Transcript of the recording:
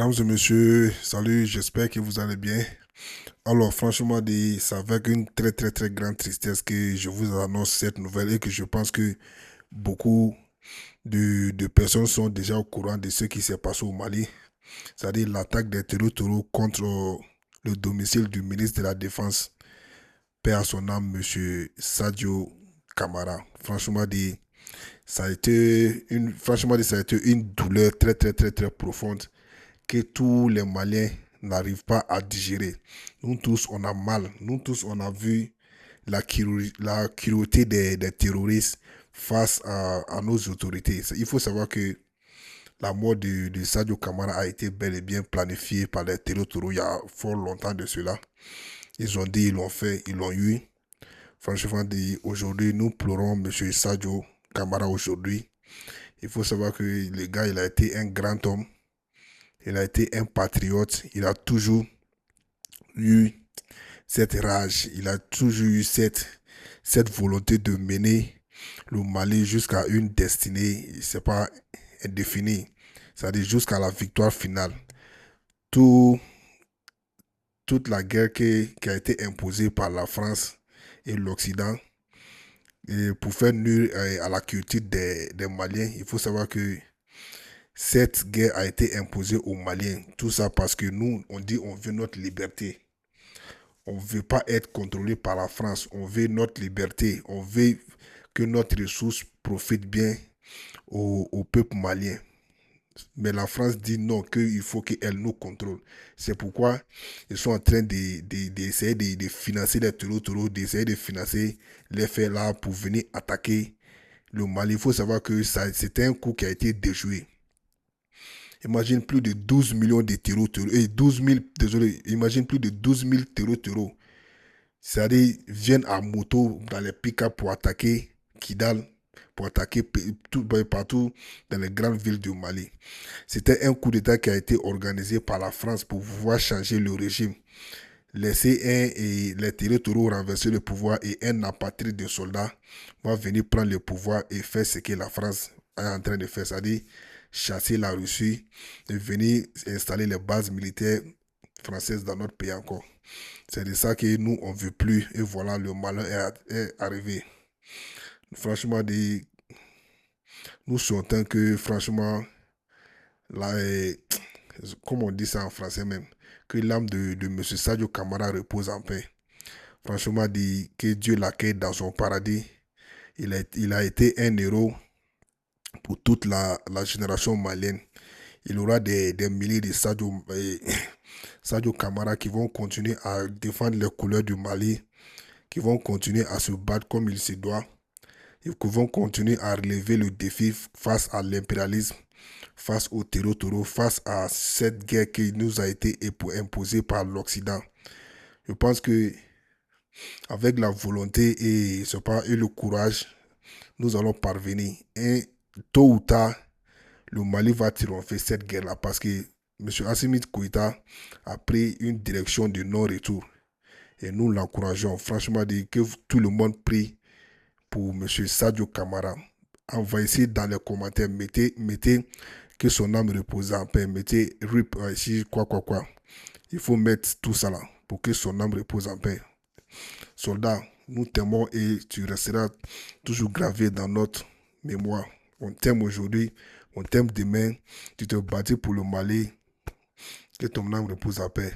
Mesdames et messieurs, salut, j'espère que vous allez bien. Alors, franchement, c'est avec une très grande tristesse que je vous annonce cette nouvelle et que je pense que beaucoup de personnes sont déjà au courant de ce qui s'est passé au Mali, c'est-à-dire l'attaque des terroristes contre le domicile du ministre de la Défense, paix à son âme, monsieur Sadio Kamara. Franchement, ça a été une douleur très profonde que tous les Maliens n'arrivent pas à digérer. Nous tous, on a mal. Nous tous, on a vu la cruauté des terroristes face à nos autorités. Il faut savoir que la mort de Sadio Kamara a été bel et bien planifiée par les terroristes il y a fort longtemps de cela. Ils ont dit, ils l'ont fait, ils l'ont eu. Franchement, aujourd'hui, nous pleurons M. Sadio Kamara aujourd'hui. Il faut savoir que le gars, il a été un grand homme. Il a été un patriote. Il a toujours eu cette rage. Il a toujours eu cette volonté de mener le Mali jusqu'à une destinée, c'est pas indéfinie. C'est-à-dire jusqu'à la victoire finale. Tout, toute la guerre qui a été imposée par la France et l'Occident, et pour faire nuire à la culture des Maliens, il faut savoir que cette guerre a été imposée aux Maliens. Tout ça parce que nous, on dit on veut notre liberté. On ne veut pas être contrôlé par la France. On veut notre liberté. On veut que notre ressource profite bien au peuple malien. Mais la France dit non, qu'il faut qu'elle nous contrôle. C'est pourquoi ils sont en train d'essayer de financer les terroristes, d'essayer de financer les faits là pour venir attaquer le Mali. Il faut savoir que c'était un coup qui a été déjoué. Imagine plus de 12 millions de terroristes, et 12 000, désolé, imagine plus de 12 000 terroristes. C'est-à-dire, viennent à moto dans les pick-up pour attaquer Kidal, pour attaquer partout dans les grandes villes du Mali. C'était un coup d'État qui a été organisé par la France pour pouvoir changer le régime. Laisser les territoriaux renverser le pouvoir et un apatride de soldats va venir prendre le pouvoir et faire ce que la France est en train de faire, c'est-à-dire chasser la Russie et venir installer les bases militaires françaises dans notre pays encore. C'est de ça que nous, on ne veut plus. Et voilà, le malheur est arrivé. Franchement, nous souhaitons que, franchement, là, comme on dit ça en français même, que l'âme de M. Sadio Kamara repose en paix. Franchement, que Dieu l'accueille dans son paradis. Il a été un héros pour toute la génération malienne. Il y aura des milliers de Sadio Kamara qui vont continuer à défendre les couleurs du Mali, qui vont continuer à se battre comme il se doit, et qui vont continuer à relever le défi face à l'impérialisme, face au terreau, face à cette guerre qui nous a été imposée par l'Occident. Je pense que avec la volonté et le courage, nous allons parvenir. Et tôt ou tard, le Mali va triompher cette guerre-là parce que M. Assimi Goïta a pris une direction de non-retour. Et nous l'encourageons. Franchement, que tout le monde prie pour M. Sadio Kamara. Envoyez dans les commentaires, mettez que son âme repose en paix. Mettez RIP ici, quoi. Il faut mettre tout ça là pour que son âme repose en paix. Soldat, nous t'aimons et tu resteras toujours gravé dans notre mémoire. On t'aime aujourd'hui, on t'aime demain. Tu te battais pour le Mali. Que ton âme repose en paix.